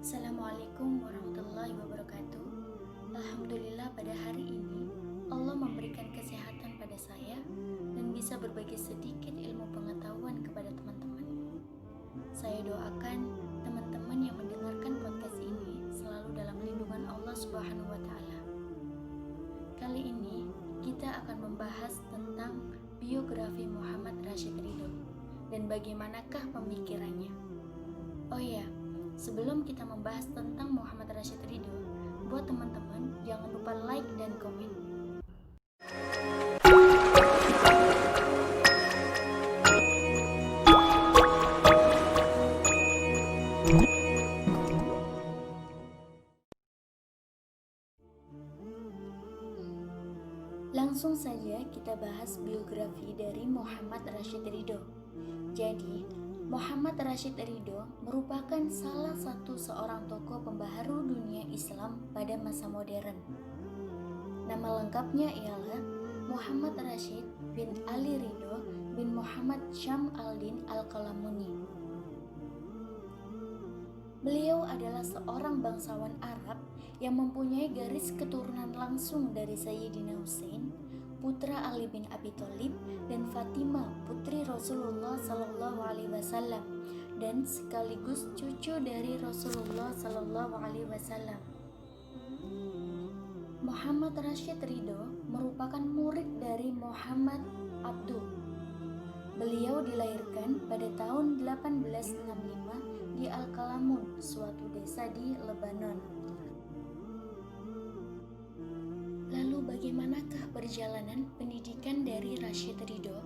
Assalamualaikum warahmatullahi wabarakatuh. Alhamdulillah pada hari ini Allah memberikan kesehatan pada saya dan bisa berbagi sedikit ilmu pengetahuan kepada teman-teman. Saya doakan teman-teman yang mendengarkan podcast ini selalu dalam lindungan Allah Subhanahu wa taala. Kali ini kita akan membahas tentang biografi Muhammad Rashid Ridho dan bagaimanakah pemikirannya. Oh ya, sebelum kita membahas tentang Muhammad Rashid Ridho, buat teman-teman jangan lupa like dan komen. Langsung saja kita bahas biografi dari Muhammad Rashid Ridho. Jadi, Muhammad Rashid Ridho merupakan salah satu seorang tokoh pembaharu dunia Islam pada masa modern. Nama lengkapnya ialah Muhammad Rashid bin Ali Ridho bin Muhammad Syam al-Din al-Qalamuni. Beliau adalah seorang bangsawan Arab yang mempunyai garis keturunan langsung dari Sayyidina Husain, putra Ali bin Abi Thalib, dan Fatimah, putri Rasulullah Sallallahu Alaihi Wasallam, dan sekaligus cucu dari Rasulullah Sallallahu Alaihi Wasallam. Muhammad Rashid Ridho merupakan murid dari Muhammad Abduh. Beliau dilahirkan pada tahun 1865 di Al-Qalamun, suatu desa di Lebanon. Lalu bagaimanakah perjalanan pendidikan dari Rashid Ridho?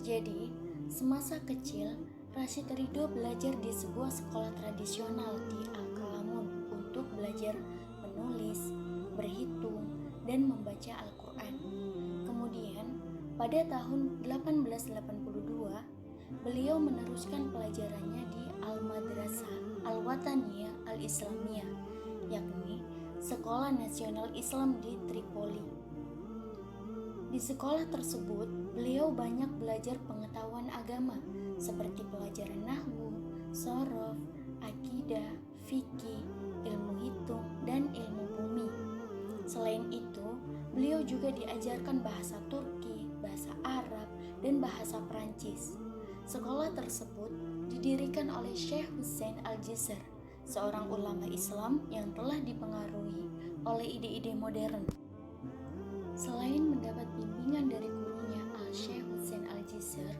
Jadi, semasa kecil, Rashid Ridho belajar di sebuah sekolah tradisional di Al-Qalamun untuk belajar menulis, berhitung, dan membaca Al-Quran. Kemudian, pada tahun 1882, beliau meneruskan pelajarannya di Al-Madrasah Al-Wataniyah Al-Islamiyah, yakni Sekolah Nasional Islam di Tripoli. Di sekolah tersebut, beliau banyak belajar pengetahuan agama seperti pelajaran nahwu, shorof, akidah, fikih, ilmu hitung, dan ilmu bumi. Selain itu, beliau juga diajarkan bahasa Turki, bahasa Arab, dan bahasa Perancis. Sekolah tersebut didirikan oleh Syekh Hussein Al-Jisr, seorang ulama Islam yang telah dipengaruhi oleh ide-ide modern. Selain mendapat bimbingan dari gurunya Al-Syekh Hussein Al-Jisr,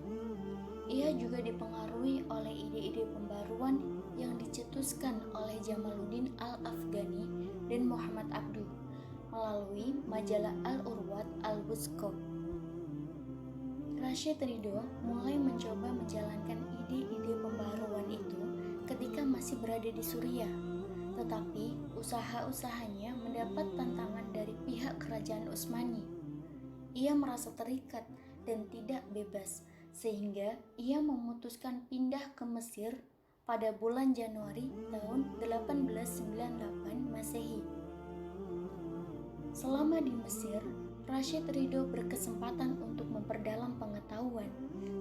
ia juga dipengaruhi oleh ide-ide pembaruan yang dicetuskan oleh Jamaluddin Al-Afghani dan Muhammad Abduh melalui majalah Al-Urwat Al-Wuthqa. Rashid Ridho mulai mencoba menjalankan ide-ide pembaharuan itu ketika masih berada di Suriah, tetapi usaha-usahanya mendapat tantangan dari pihak kerajaan Utsmani. Ia merasa terikat dan tidak bebas, sehingga ia memutuskan pindah ke Mesir pada bulan Januari tahun 1898 Masehi. Selama di Mesir, Rashid Ridho berkesempatan untuk memperdalam pengetahuan,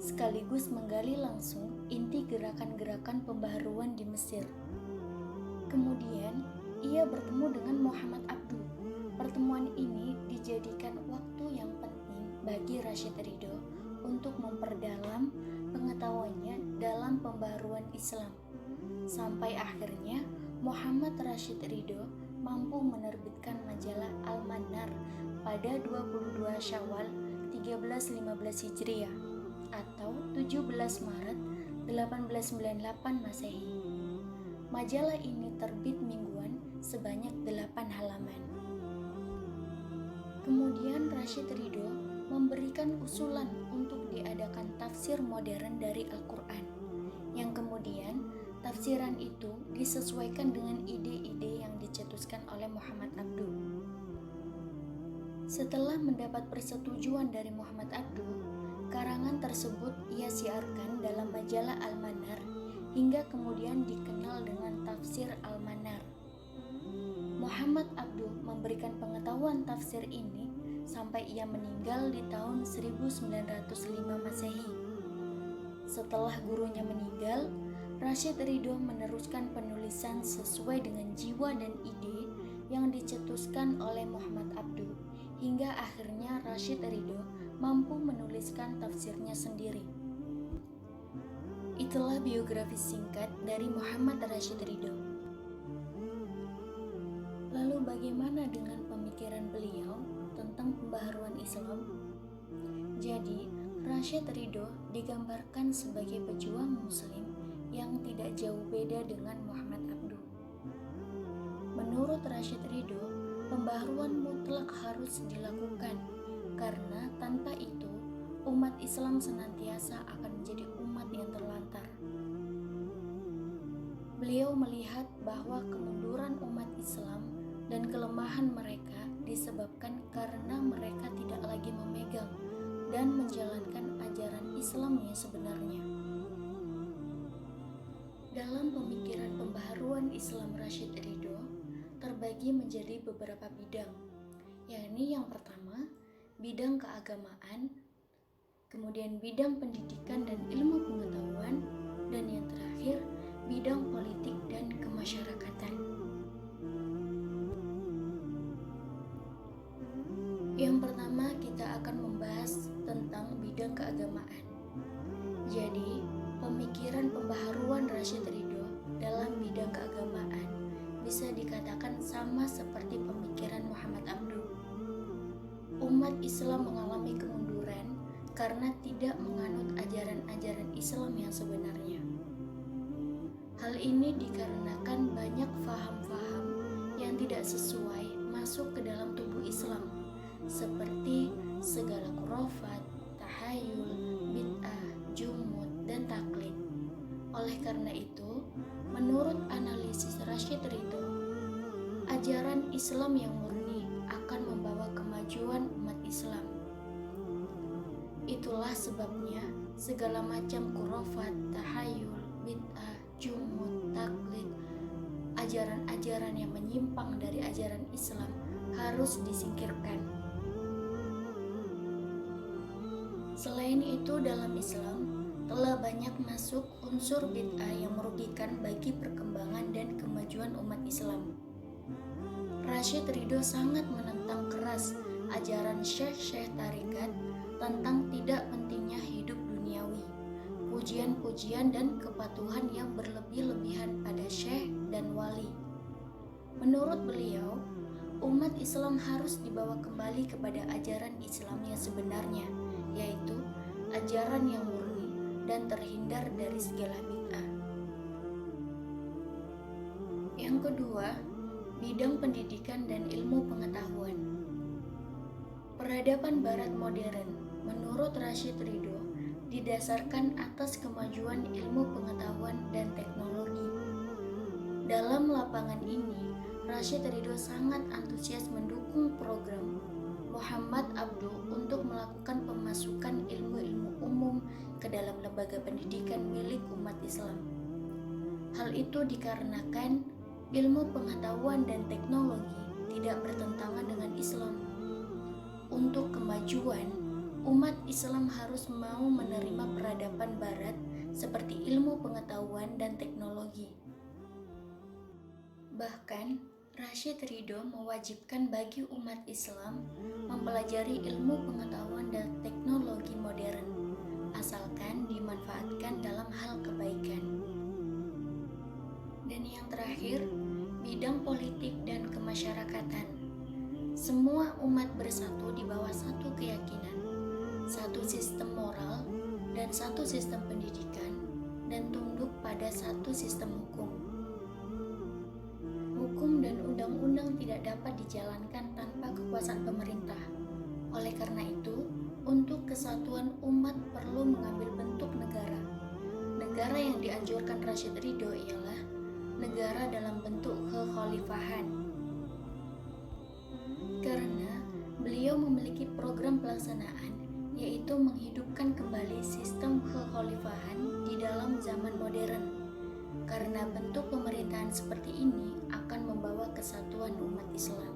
sekaligus menggali langsung inti gerakan-gerakan pembaharuan di Mesir. Kemudian, ia bertemu dengan Muhammad Abduh. Pertemuan ini dijadikan waktu yang penting bagi Rashid Ridho untuk memperdalam pengetahuannya dalam pembaharuan Islam. Sampai akhirnya, Muhammad Rashid Ridho mampu menerbitkan majalah Al-Manar pada 22 Syawal 1315 Hijriah atau 17 Maret 1898 Masehi. Majalah ini terbit mingguan sebanyak 8 halaman. Kemudian Rashid Ridho memberikan usulan untuk diadakan tafsir modern dari Al-Quran, yang kemudian tafsiran itu disesuaikan dengan ide-ide yang dicetuskan oleh Muhammad Abduh. Setelah mendapat persetujuan dari Muhammad Abduh, karangan tersebut ia siarkan dalam majalah Al-Manar hingga kemudian dikenal dengan tafsir Al-Manar. Muhammad Abduh memberikan pengetahuan tafsir ini sampai ia meninggal di tahun 1905 Masehi. Setelah gurunya meninggal, Rashid Ridho meneruskan penulisan sesuai dengan jiwa dan ide yang dicetuskan oleh Muhammad Abduh, hingga akhirnya Rashid Ridho mampu menuliskan tafsirnya sendiri. Itulah biografi singkat dari Muhammad Rashid Ridho. Lalu bagaimana dengan pemikiran beliau tentang pembaharuan Islam? Jadi, Rashid Ridho digambarkan sebagai pejuang muslim yang tidak jauh beda dengan Muhammad Abduh. Menurut Rashid Ridho, pembaharuan mutlak harus dilakukan karena tanpa itu umat Islam senantiasa akan menjadi umat yang terlantar. Beliau melihat bahwa kemunduran umat Islam dan kelemahan mereka disebabkan karena mereka tidak lagi memegang dan menjalankan ajaran Islam yang sebenarnya. Dalam pemikiran pembaharuan Islam Rashid Ridho terbagi menjadi beberapa bidang, yakni yang pertama, bidang keagamaan, kemudian bidang pendidikan dan ilmu pengetahuan, dan yang terakhir, bidang politik dan kemasyarakatan. Yang pertama, kita akan membahas tentang bidang keagamaan. Jadi, pemikiran pembaharuan Rashid Ridho dalam bidang keagamaan bisa dikatakan sama seperti pemikiran Muhammad Abduh. Umat Islam mengalami kemunduran karena tidak menganut ajaran-ajaran Islam yang sebenarnya. Hal ini dikarenakan banyak faham-faham yang tidak sesuai masuk ke dalam tubuh Islam, seperti segala khurafat, tahayul, bid'ah, jumud, dan taklid. Oleh karena itu, menurut analisis Rashid Ridho, ajaran Islam yang murni akan membawa kemajuan umat Islam. Itulah sebabnya segala macam khurafat, tahayul, bid'ah, jumud, taklid, ajaran-ajaran yang menyimpang dari ajaran Islam harus disingkirkan. Selain itu, dalam Islam telah banyak masuk unsur bid'ah yang merugikan bagi perkembangan dan kemajuan umat Islam. Rashid Ridho sangat menentang keras ajaran syekh-syekh tarekat tentang tidak pentingnya hidup duniawi, pujian-pujian dan kepatuhan yang berlebih-lebihan pada syekh dan wali. Menurut beliau, umat Islam harus dibawa kembali kepada ajaran Islam yang sebenarnya, yaitu ajaran yang murni dan terhindar dari segala bid'ah. Yang kedua, bidang pendidikan dan ilmu pengetahuan. Peradaban barat modern menurut Rashid Ridho didasarkan atas kemajuan ilmu pengetahuan dan teknologi. Dalam lapangan ini, Rashid Ridho sangat antusias mendukung program Muhammad Abduh untuk melakukan pemasukan ilmu-ilmu umum ke dalam lembaga pendidikan milik umat Islam. Hal itu dikarenakan ilmu pengetahuan dan teknologi tidak bertentangan dengan Islam. Untuk kemajuan, umat Islam harus mau menerima peradaban barat seperti ilmu pengetahuan dan teknologi. Bahkan, Rashid Ridho mewajibkan bagi umat Islam mempelajari ilmu pengetahuan dan teknologi modern, asalkan dimanfaatkan dalam hal kebaikan. Dan yang terakhir, bidang politik dan kemasyarakatan. Semua umat bersatu di bawah satu keyakinan, satu sistem moral, dan satu sistem pendidikan, dan tunduk pada satu sistem hukum. Hukum dan undang-undang tidak dapat dijalankan tanpa kekuasaan pemerintah. Oleh karena itu, untuk kesatuan umat perlu mengambil bentuk negara. Negara yang dianjurkan Rashid Ridho ialah negara dalam bentuk kekhalifahan. Karena beliau memiliki program pelaksanaan, yaitu menghidupkan kembali sistem kekhalifahan di dalam zaman modern. Karena bentuk pemerintahan seperti ini akan membawa kesatuan umat Islam.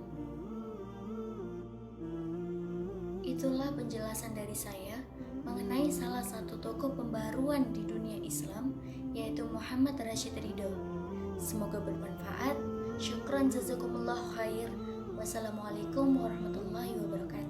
Itulah penjelasan dari saya mengenai salah satu tokoh pembaruan di dunia Islam, yaitu Muhammad Rashid Ridho. Semoga bermanfaat. Syukran jazakumullah khair. Wassalamualaikum warahmatullahi wabarakatuh.